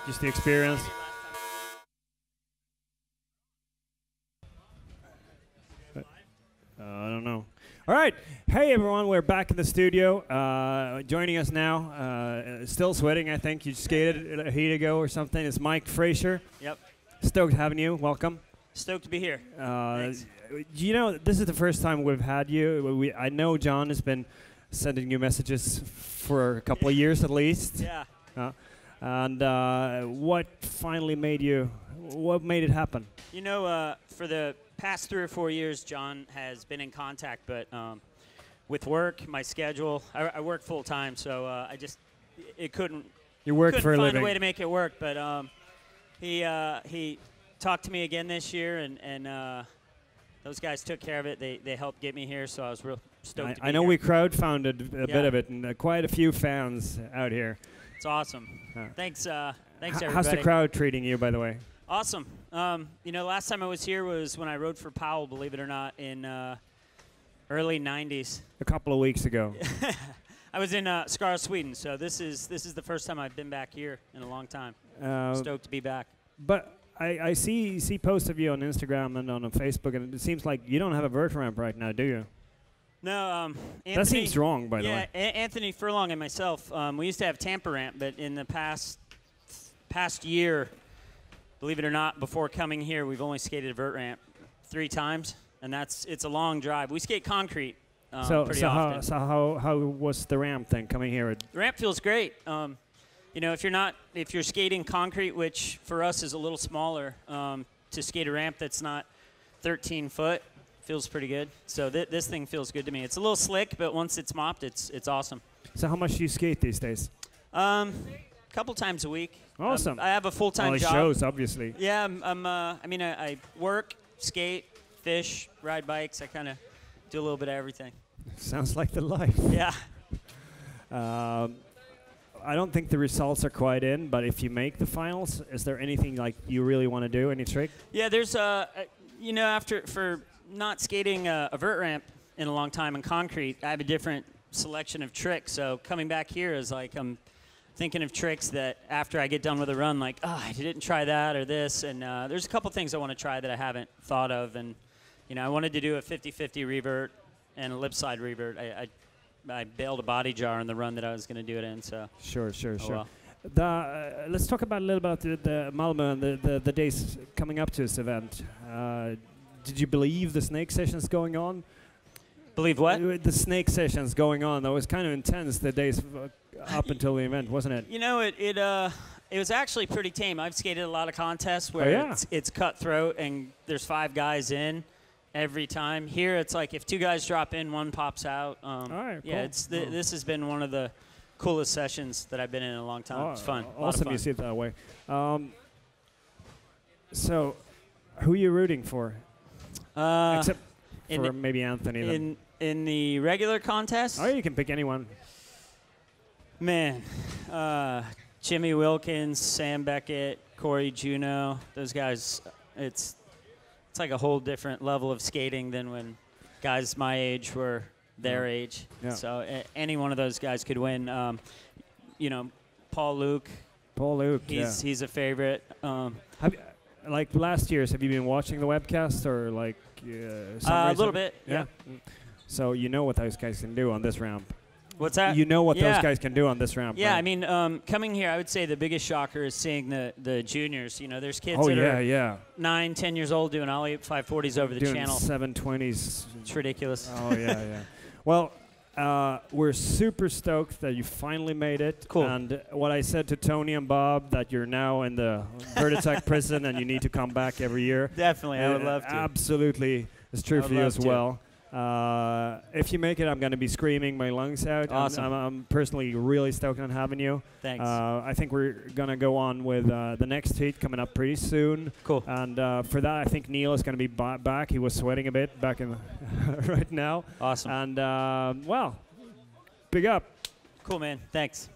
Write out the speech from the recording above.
Just the experience. I don't know. All right. Hey, everyone. We're back in the studio. Joining us now, still sweating, I think. You skated a heat ago or something. It's Mike Frazier. Yep. Stoked having you. Welcome. Stoked to be here. You know, this is the first time we've had you. I know John has been sending you messages for a couple of years at least. Yeah. And what finally made it happen? You know, for the past 3 or 4 years, John has been in contact, but with work, my schedule, I work full time, so it couldn't. You work for a living. Find a way to make it work, but he talked to me again this year, and those guys took care of it. They helped get me here, so I was real stoked. I know we crowdfunded a bit of it, and quite a few fans out here. It's awesome. Thanks, everybody. How's the crowd treating you, by the way? Awesome. You know, last time I was here was when I rode for Powell, believe it or not, in early '90s. A couple of weeks ago. I was in Skara, Sweden, so this is the first time I've been back here in a long time. Stoked to be back. But I see posts of you on Instagram and on Facebook, and it seems like you don't have a vert ramp right now, do you? No, Anthony, that seems wrong, by the way. Yeah, Anthony Furlong and myself, we used to have Tampa ramp, but in the past year, believe it or not, before coming here, we've only skated a vert ramp 3 times, and it's a long drive. We skate concrete pretty often. How was the ramp then coming here? The ramp feels great. You know, if you're skating concrete, which for us is a little smaller, to skate a ramp that's not 13 foot. Feels pretty good. So this thing feels good to me. It's a little slick, but once it's mopped, it's awesome. So how much do you skate these days? Couple times a week. Awesome. I have a full-time job. Shows, obviously. Yeah, I work, skate, fish, ride bikes. I kind of do a little bit of everything. Sounds like the life. Yeah. I don't think the results are quite in, but if you make the finals, is there anything like you really want to do? Any trick? Yeah, there's you know, for not skating a vert ramp in a long time in concrete, I have a different selection of tricks. So coming back here is like I'm thinking of tricks that after I get done with a run, like, oh, I didn't try that or this. And there's a couple things I want to try that I haven't thought of. And, you know, I wanted to do a 50-50 revert and a lip slide revert. I bailed a body jar in the run that I was going to do it in. So Sure. Well. Let's talk about a little about the Malmö and the days coming up to this event. Did you believe the snake sessions going on? Believe what? The snake sessions going on. That was kind of intense the days up until the event, wasn't it? You know, it was actually pretty tame. I've skated a lot of contests where it's cutthroat and there's 5 guys in every time. Here it's like if 2 guys drop in, 1 pops out. All right, yeah, cool. this has been one of the coolest sessions that I've been in a long time. It's fun. Awesome you see it that way. So, who are you rooting for? Except for maybe Anthony. In the regular contest? Oh, you can pick anyone. Man, Jimmy Wilkins, Sam Beckett, Corey Juneau, those guys, it's like a whole different level of skating than when guys my age were their age. Yeah. So any one of those guys could win. You know, Paul Luke. He's a favorite. Like last year's, have you been watching the webcast or like a little bit? Yeah. So you know what those guys can do on this ramp. What's that? You know what those guys can do on this ramp. Yeah, right? I mean, coming here, I would say the biggest shocker is seeing the juniors. You know, there's kids that are 9, 10 years old doing ollie 540s over the doing channel. 720s. It's ridiculous. Oh yeah. Well, we're super stoked that you finally made it. Cool. And what I said to Tony and Bob, that you're now in the Vert Attack prison and you need to come back every year. Definitely, I would love to. Absolutely, it's true for you as well. If you make it, I'm going to be screaming my lungs out. Awesome. I'm personally really stoked on having you. Thanks. I think we're going to go on with the next heat coming up pretty soon. Cool. And for that, I think Neil is going to be back. He was sweating a bit back in right now. Awesome. And, well, big up. Cool, man. Thanks.